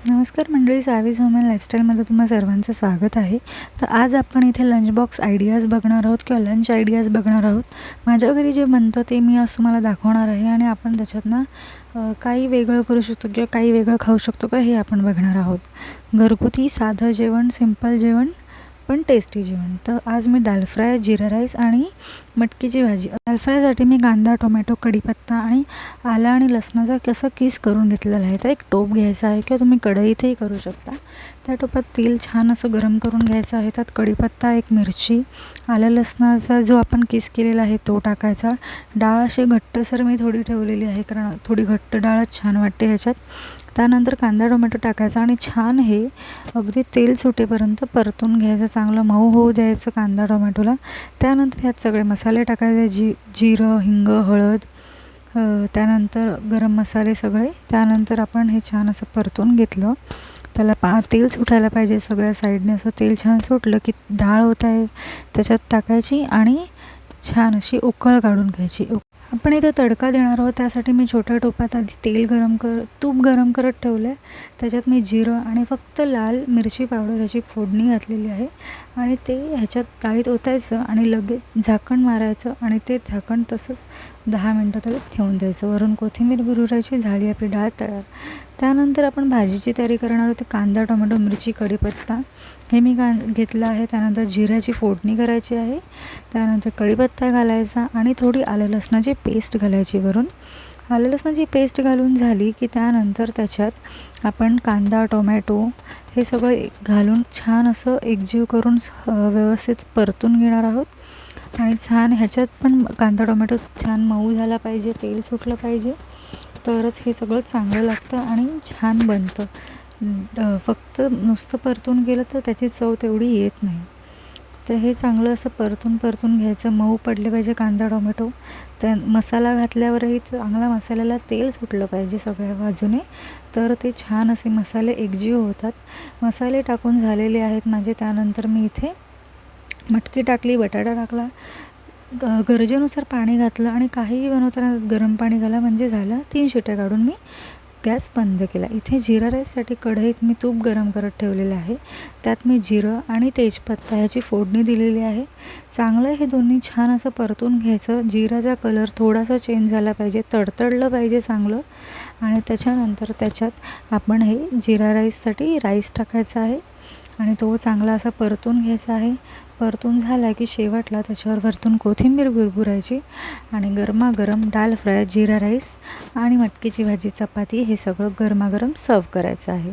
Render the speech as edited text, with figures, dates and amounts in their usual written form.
नमस्कार मंडळी, सावीज home and लाईफस्टाईलमध्ये तुम्हा सर्वांचं स्वागत आहे. तर आज आपण इथे लंच बॉक्स आयडियाज बघणार आहोत किंवा लंच आयडियाज बघणार आहोत. माझ्या घरी जे बनतं ते मी आज तुम्हाला दाखवणार आहे आणि आपण त्याच्यातनं काही वेगळं करू शकतो किंवा काही वेगळं खाऊ शकतो का हे आपण बघणार आहोत. घरगुती साधं जेवण, सिंपल जेवण पण टेस्टी जेवण. तर आज मी दाल फ्राय, जिरा राईस आणि मटकीची भाजी. दाल फ्रायसाठी मी कांदा, टोमॅटो, कढीपत्ता आणि आलं आणि लसणाचा कसं किस करून घेतलेला आहे. तर एक टोप घ्यायचा आहे किंवा तुम्ही कढईतही करू शकता. त्या टोपात तेल छान असं गरम करून घ्यायचं आहे. त्यात कढीपत्ता, एक मिरची, आलं लसणाचा जो आपण किस केलेला आहे तो टाकायचा. डाळ अशी घट्टसर मी थोडी ठेवलेली आहे, कारण थोडी घट्ट डाळच छान वाटते ह्याच्यात. त्यानंतर कांदा, टोमॅटो टाकायचा आणि छान हे अगदी तेल सुटेपर्यंत परतून घ्यायचं, चांगलं मऊ होऊ द्यायचं कांदा टोमॅटोला. त्यानंतर ह्यात सगळे मसाले टाकायचे, जिरं, हिंग, हळद, त्यानंतर गरम मसाले सगळे. त्यानंतर आपण हे छान असं परतून घेतलं. त्याला तेल सुटायला पाहिजे सगळ्या साईडने. असं तेल छान सुटलं की डाळ होत आहे त्याच्यात टाकायची आणि छान अशी उकळ काढून घ्यायची. आपण इथं तडका देणार आहोत, त्यासाठी मी छोट्या टोपात आधी तूप गरम करत ठेवलं आहे. त्याच्यात मी जिरं आणि फक्त लाल मिरची पावडर ह्याची फोडणी घातलेली आहे आणि ते ह्याच्यात डाळीत ओतायचं आणि लगेच झाकण मारायचं आणि ते झाकण तसंच 10 मिनटं तरी ठेवून द्यायचं. वरून कोथिंबीर भुरायची, झाली आपली डाळ तयार. त्यानंतर आपण भाजीची तयारी करणार आहोत. कांदा, टोमॅटो, मिरची, कढीपत्ता हे मी घेतलं आहे. त्यानंतर जिऱ्याची फोडणी करायची आहे. त्यानंतर कढीपत्ता घालायचा आणि थोडी आलं लसणाची पेस्ट घालायची वरून. आलं लसणाची पेस्ट घालून झाली की त्यानंतर त्याच्यात आपण कांदा, टोमॅटो हे सगळं घालून छान असं एकजीव करून व्यवस्थित परतून घेणार आहोत. आणि छान ह्याच्यात पण कांदा टोमॅटो छान मऊ झाला पाहिजे, तेल सुटलं पाहिजे, तरच हे सगळं चांगलं लागतं आणि छान बनतं. फक्त नुसतं परतून गेलं तर त्याची चव तेवढी येत नाही. तर हे चांगलं असं परतून घ्यायचं. मऊ पडले पाहिजे कांदा टोमॅटो. त्या मसाला घातल्यावरही चांगला मसाल्याला तेल सुटलं पाहिजे सगळ्या बाजूने, तर ते छान असे मसाले एकजीव होतात. मसाले टाकून झालेले आहेत माझे. त्यानंतर मी इथे मटकी टाकली, बटाटा टाकला, गरजेनुसार पाणी घातलं आणि काहीही बनवताना गरम पाणी घाला म्हणजे झालं. 3 शिट्या काढून मी गॅस बंद केला. इथे जिरा राईससाठी कढईत मी तूप गरम करत ठेवलेलं आहे. त्यात मी जिरं आणि तेजपत्ता ह्याची फोडणी दिलेली आहे. चांगलं हे दोन्ही छान असं परतून घ्यायचं. जिराचा कलर थोडासा चेंज झाला पाहिजे, तडतडलं पाहिजे चांगलं. आणि त्याच्यानंतर त्याच्यात आपण हे जिरा राईससाठी राईस टाकायचा आहे आणि तो चांगला असा परतून घ्यायचा आहे. परतून झाला की शेवटला त्याच्यावर वरतून कोथिंबीर भुरभुरायची आणि गरमागरम दाल फ्राय, जिरा राईस आणि मटकीची भाजी, चपाती हे सगळं गरमागरम सर्व करायचं आहे.